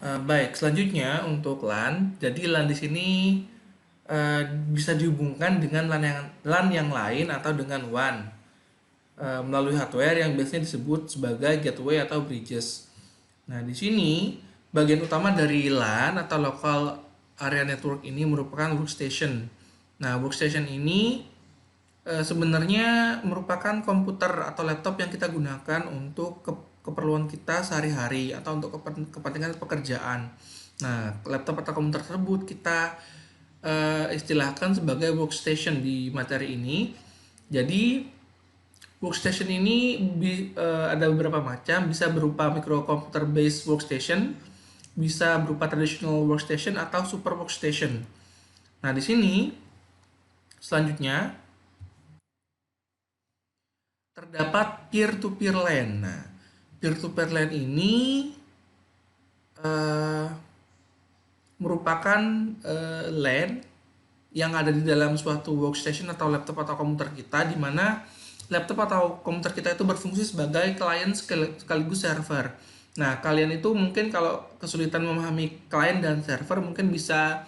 Baik, selanjutnya untuk LAN. Jadi LAN di sini eh, bisa dihubungkan dengan LAN yang lain atau dengan WAN melalui hardware yang biasanya disebut sebagai gateway atau bridges. Nah, di sini bagian utama dari LAN atau local area network ini merupakan workstation. Nah, workstation ini sebenarnya merupakan komputer atau laptop yang kita gunakan untuk keperluan kita sehari-hari atau untuk kepentingan pekerjaan. Nah, laptop atau komputer tersebut kita istilahkan sebagai workstation di materi ini. Jadi, workstation ini ada beberapa macam, bisa berupa microcomputer based workstation, bisa berupa traditional workstation atau super workstation. Nah, di sini selanjutnya terdapat peer-to-peer LAN. Nah, peer-to-peer LAN ini eh, merupakan LAN yang ada di dalam suatu workstation atau laptop atau komputer kita, di mana laptop atau komputer kita itu berfungsi sebagai klien sekaligus server. Nah, kalian itu mungkin kalau kesulitan memahami klien dan server mungkin bisa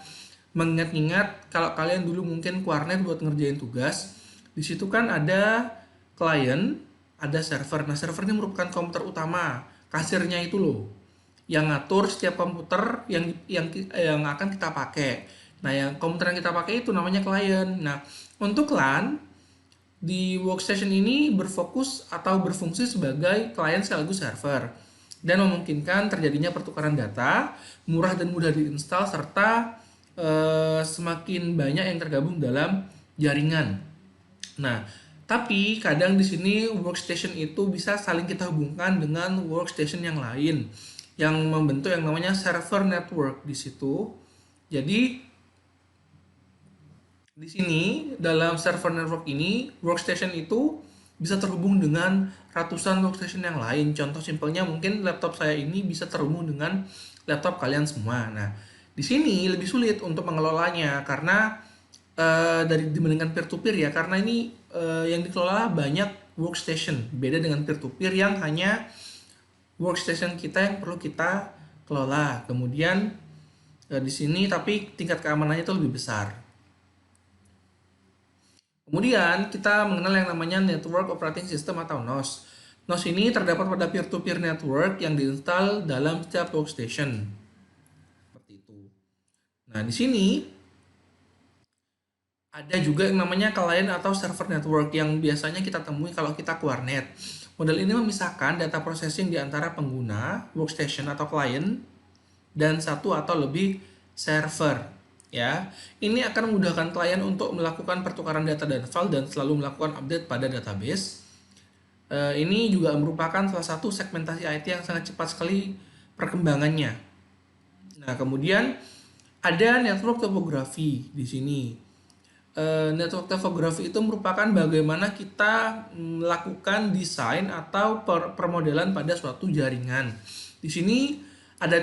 mengingat-ingat kalau kalian dulu mungkin kuarnet buat ngerjain tugas. Di situ kan ada klien, ada server. Nah, server ini merupakan komputer utama, kasirnya itu loh, yang ngatur setiap komputer yang akan kita pakai. Nah, yang komputer yang kita pakai itu namanya klien. Nah, untuk LAN di workstation ini berfokus atau berfungsi sebagai klien sekaligus server dan memungkinkan terjadinya pertukaran data, murah dan mudah diinstal serta semakin banyak yang tergabung dalam jaringan. Nah, tapi kadang di sini workstation itu bisa saling kita hubungkan dengan workstation yang lain yang membentuk yang namanya server network di situ. Jadi di sini dalam server network ini workstation itu bisa terhubung dengan ratusan workstation yang lain. Contoh simpelnya mungkin laptop saya ini bisa terhubung dengan laptop kalian semua. Nah, di sini lebih sulit untuk mengelolanya karena dari dibandingkan peer to peer ya, karena ini yang dikelola banyak workstation. Beda dengan peer to peer yang hanya workstation kita yang perlu kita kelola. Kemudian di sini tapi tingkat keamanannya itu lebih besar. Kemudian kita mengenal yang namanya Network Operating System atau NOS. NOS ini terdapat pada peer-to-peer network yang diinstal dalam setiap workstation. Seperti itu. Nah, di sini ada juga yang namanya client atau server network yang biasanya kita temui kalau kita warnet. Model ini memisahkan data processing di antara pengguna, workstation atau client, dan satu atau lebih server. Ya, ini akan memudahkan klien untuk melakukan pertukaran data dan file dan selalu melakukan update pada database. Ini juga merupakan salah satu segmentasi IT yang sangat cepat sekali perkembangannya. Nah, kemudian ada network topografi di sini. Network topografi itu merupakan bagaimana kita melakukan desain atau permodelan pada suatu jaringan. Di sini ada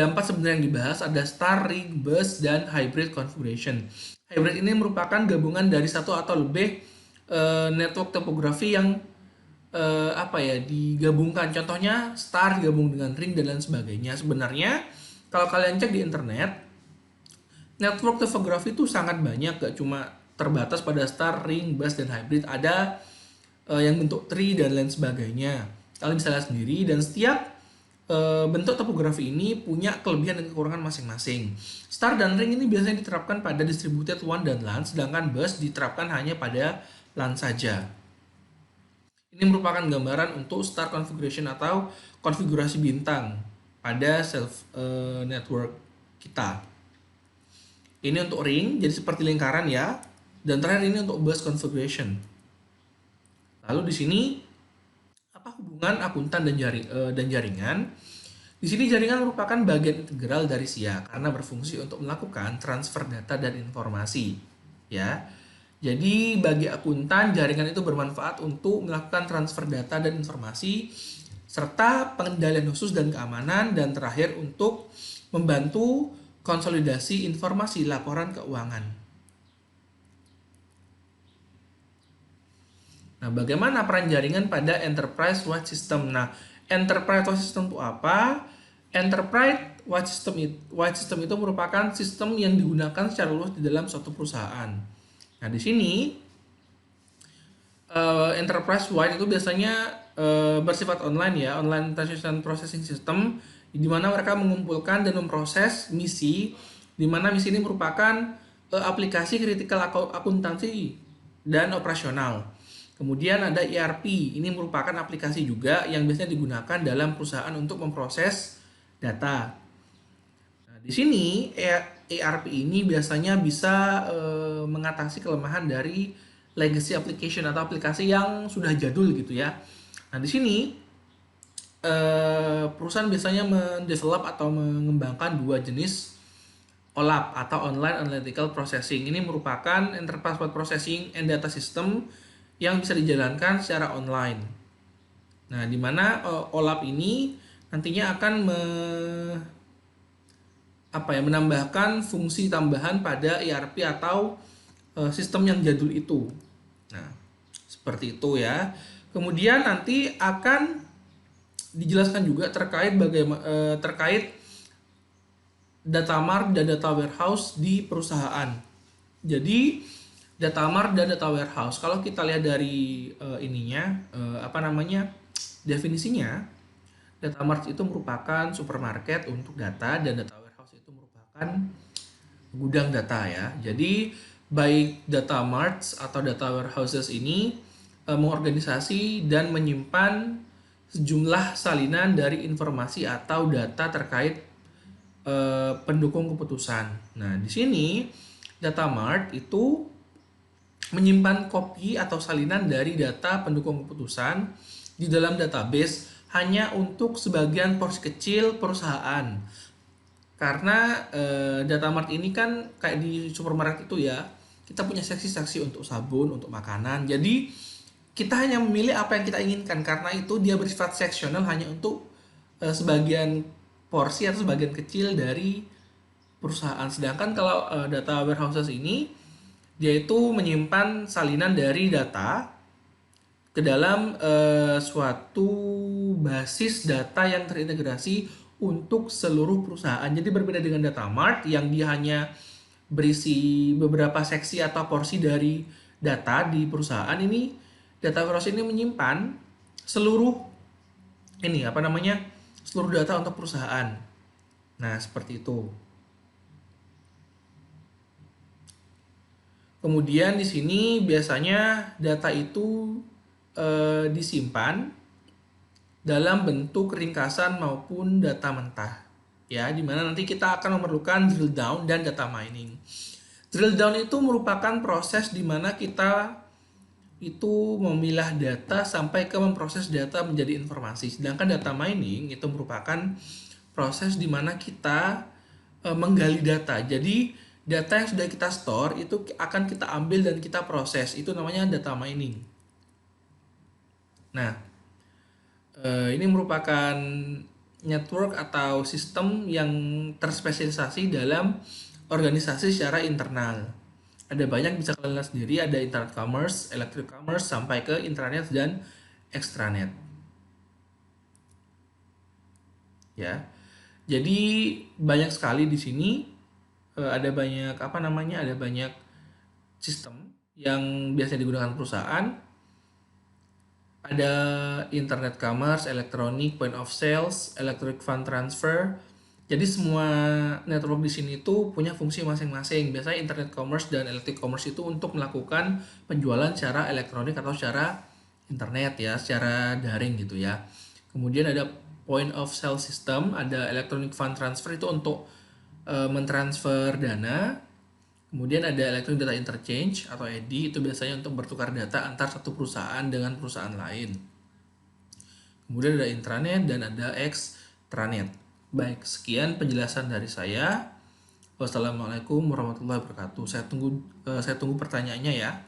empat sebenarnya yang dibahas, ada star, ring, bus, dan hybrid configuration. Hybrid ini merupakan gabungan dari satu atau lebih network topografi yang apa ya digabungkan. Contohnya star digabung dengan ring dan lain sebagainya. Sebenarnya kalau kalian cek di internet, network topografi itu sangat banyak, gak cuma terbatas pada star, ring, bus, dan hybrid. Ada yang bentuk tree dan lain sebagainya. Kalian bisa lihat sendiri dan setiap bentuk topografi ini punya kelebihan dan kekurangan masing-masing. Star dan ring ini biasanya diterapkan pada distributed WAN dan LAN, sedangkan bus diterapkan hanya pada LAN saja. Ini merupakan gambaran untuk star configuration atau konfigurasi bintang pada self network kita. Ini untuk ring, jadi seperti lingkaran ya. Dan terakhir ini untuk bus configuration. Lalu di sini apa hubungan akuntan dan jaringan? Di sini jaringan merupakan bagian integral dari SIA karena berfungsi untuk melakukan transfer data dan informasi. Ya. Jadi bagi akuntan jaringan itu bermanfaat untuk melakukan transfer data dan informasi serta pengendalian khusus dan keamanan, dan terakhir untuk membantu konsolidasi informasi laporan keuangan. Nah, bagaimana peran jaringan pada enterprise wide system? Nah, enterprise wide system itu apa? Enterprise wide system itu merupakan sistem yang digunakan secara luas di dalam suatu perusahaan. Nah, di sini enterprise wide itu biasanya bersifat online ya, online transaction processing system, di mana mereka mengumpulkan dan memproses misi, di mana misi ini merupakan aplikasi critical akuntansi dan operasional. Kemudian ada ERP, ini merupakan aplikasi juga yang biasanya digunakan dalam perusahaan untuk memproses data. Nah, di sini ERP ini biasanya bisa mengatasi kelemahan dari legacy application atau aplikasi yang sudah jadul gitu ya. Nah, di sini perusahaan biasanya mendevelop atau mengembangkan dua jenis OLAP atau Online Analytical Processing. Ini merupakan Enterprise Wide Processing and Data System yang bisa dijalankan secara online. Nah, di mana OLAP ini nantinya akan menambahkan fungsi tambahan pada ERP atau sistem yang jadul itu. Nah, seperti itu ya. Kemudian nanti akan dijelaskan juga terkait data mart dan data warehouse di perusahaan. Jadi data mart dan data warehouse, kalau kita lihat dari definisinya, data mart itu merupakan supermarket untuk data dan data warehouse itu merupakan gudang data ya. Jadi baik data marts atau data warehouses ini mengorganisasi dan menyimpan sejumlah salinan dari informasi atau data terkait pendukung keputusan. Nah, di sini data mart itu menyimpan kopi atau salinan dari data pendukung keputusan di dalam database hanya untuk sebagian porsi kecil perusahaan. Karena data mart ini kan kayak di supermarket itu ya, kita punya seksi-seksi untuk sabun, untuk makanan. Jadi kita hanya memilih apa yang kita inginkan, karena itu dia bersifat seksional hanya untuk sebagian porsi atau sebagian kecil dari perusahaan. Sedangkan kalau data warehouses ini, dia itu menyimpan salinan dari data ke dalam suatu basis data yang terintegrasi untuk seluruh perusahaan. Jadi berbeda dengan data mart yang dia hanya berisi beberapa seksi atau porsi dari data di perusahaan, ini data warehouse ini menyimpan seluruh seluruh data untuk perusahaan. Nah, seperti itu. Kemudian di sini biasanya data itu disimpan dalam bentuk ringkasan maupun data mentah. Ya, dimana nanti kita akan memerlukan drill down dan data mining. Drill down itu merupakan proses di mana kita itu memilah data sampai ke memproses data menjadi informasi. Sedangkan data mining itu merupakan proses di mana kita menggali data. Jadi data yang sudah kita store itu akan kita ambil dan kita proses. Itu namanya data mining. Nah, ini merupakan network atau sistem yang terspesialisasi dalam organisasi secara internal. Ada banyak, bisa kalian lihat sendiri, ada internet commerce, electronic commerce, sampai ke intranet dan extranet. Ya. Jadi banyak sekali di sini ada banyak sistem yang biasa digunakan perusahaan. Ada internet commerce, electronic point of sales, electronic fund transfer. Jadi semua network di sini itu punya fungsi masing-masing. Biasanya internet commerce dan electronic commerce itu untuk melakukan penjualan secara elektronik atau secara internet ya, secara daring gitu ya. Kemudian ada point of sale system, ada electronic fund transfer itu untuk mentransfer dana. Kemudian ada electronic data interchange atau EDI, itu biasanya untuk bertukar data antar satu perusahaan dengan perusahaan lain. Kemudian ada intranet dan ada extranet. Baik, sekian penjelasan dari saya. Wassalamualaikum warahmatullahi wabarakatuh. Saya tunggu pertanyaannya ya.